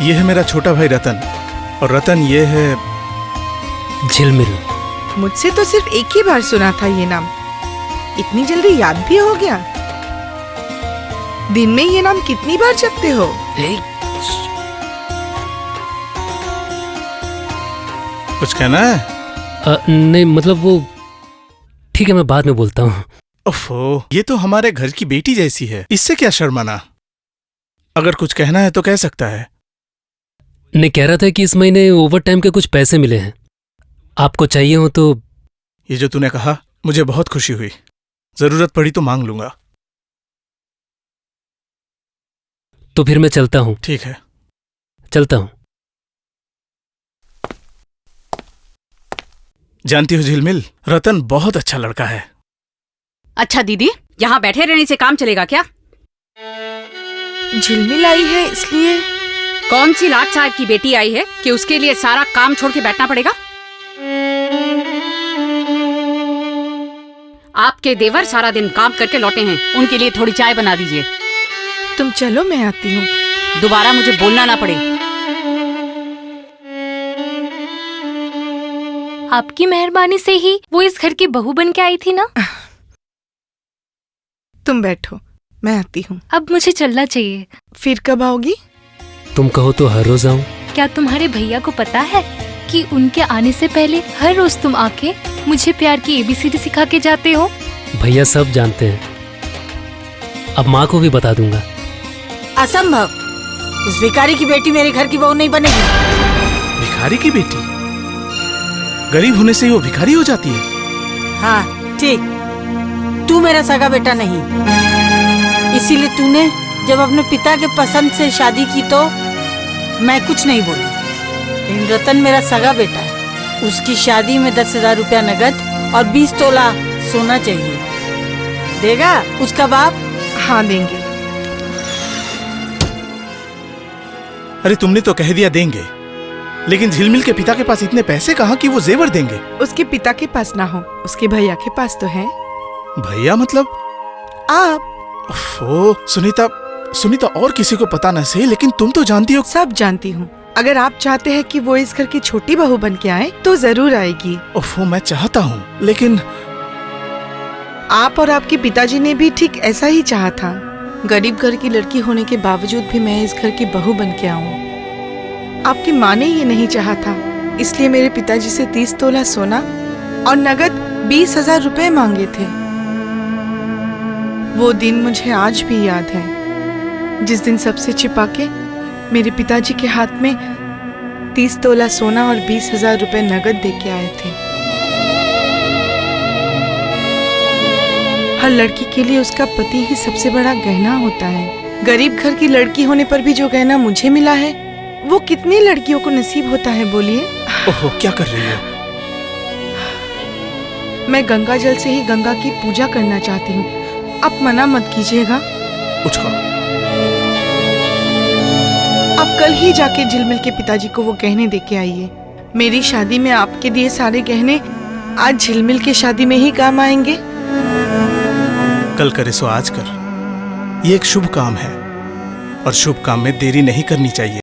ये है मेरा छोटा भाई रतन, और रतन ये है झिलमिल। मुझसे तो सिर्फ एक ही बार सुना था ये नाम, इतनी जल्दी याद भी हो गया। दिन में ये नाम कितनी बार जपते हो? कुछ कहना है? नहीं मतलब वो ठीक है, मैं बाद में बोलता हूँ। ओफो, ये तो हमारे घर की बेटी जैसी है, इससे क्या शर्माना। अगर कुछ कहना है तो कह सकता है। नहीं, कह रहा था कि इस महीने ओवर टाइम के कुछ पैसे मिले हैं, आपको चाहिए हो तो। ये जो तूने कहा मुझे बहुत खुशी हुई, जरूरत पड़ी तो मांग लूंगा। तो फिर मैं चलता हूँ। ठीक है, चलता हूँ। जानती हो झिलमिल, रतन बहुत अच्छा लड़का है। अच्छा दीदी, यहाँ बैठे रहने से काम चलेगा क्या? झिलमिल आई है इसलिए? कौन सी लाट साहब की बेटी आई है कि उसके लिए सारा काम छोड़ के बैठना पड़ेगा? आपके देवर सारा दिन काम करके लौटे हैं, उनके लिए थोड़ी चाय बना दीजिए। तुम चलो, मैं आती हूँ। दोबारा मुझे बोलना ना पड़े। आपकी मेहरबानी से ही वो इस घर की बहू बन के आई थी ना। तुम बैठो, मैं आती हूँ। अब मुझे चलना चाहिए। फिर कब आओगी? तुम कहो तो हर रोज आऊं। क्या तुम्हारे भैया को पता है कि उनके आने से पहले हर रोज तुम आके मुझे प्यार की ABCD सिखा के जाते हो? भैया सब जानते हैं, अब माँ को भी बता दूंगा। असंभव, उस भिखारी की बेटी मेरे घर की बहू नहीं बनेगी। भिखारी की बेटी? गरीब होने से ही वो भिखारी हो जाती है? हाँ ठीक, तू मेरा सगा बेटा नहीं, इसीलिए तूने जब अपने पिता के पसंद से शादी की तो मैं कुछ नहीं बोली। लेकिन रतन मेरा सगा बेटा है, उसकी शादी में 10,000 रुपया नगद और 20 तोला सोना चाहिए। देगा उसका बाप? हाँ देंगे। अरे तुमने तो कह दिया देंगे, लेकिन झिलमिल के पिता के पास इतने पैसे कहाँ कि वो जेवर देंगे? उसके पिता के पास ना हो, उसके भैया के पास तो है। भैया मतलब? आप। ओफो, सुनीता और किसी को पता न सही, लेकिन तुम तो जानती हो। सब जानती हूँ। अगर आप चाहते हैं कि वो इस घर की छोटी बहू बन के आए तो जरूर आएगी। ओफो, मैं चाहता हूँ, लेकिन आप और आपके पिताजी ने भी ठीक ऐसा ही चाहा था। गरीब घर की लड़की होने के बावजूद भी मैं इस घर की बहू बन के आऊँ। आपकी माँ ने ये नहीं चाहा था, इसलिए मेरे पिताजी से 30 तोला सोना और नगद 20,000 रुपए मांगे थे। वो दिन मुझे आज भी याद है, जिस दिन सबसे छिपा के मेरे पिताजी के हाथ में 30 तोला सोना और 20,000 रुपए नगद दे के आए थे। हर लड़की के लिए उसका पति ही सबसे बड़ा गहना होता है। गरीब घर की लड़की होने पर भी जो गहना मुझे मिला है, वो कितनी लड़कियों को नसीब होता है बोलिए? ओहो, क्या कर रही हो? मैं गंगा जल से ही गंगा की पूजा करना चाहती हूँ, आप मना मत कीजिएगा। उठो। आप कल ही जाके झिलमिल के पिताजी को वो गहने दे के आइए। मेरी शादी में आपके दिए सारे गहने आज झिलमिल के शादी में ही काम आएंगे। कल करे सो आज कर, ये एक शुभ काम है और शुभ काम में देरी नहीं करनी चाहिए।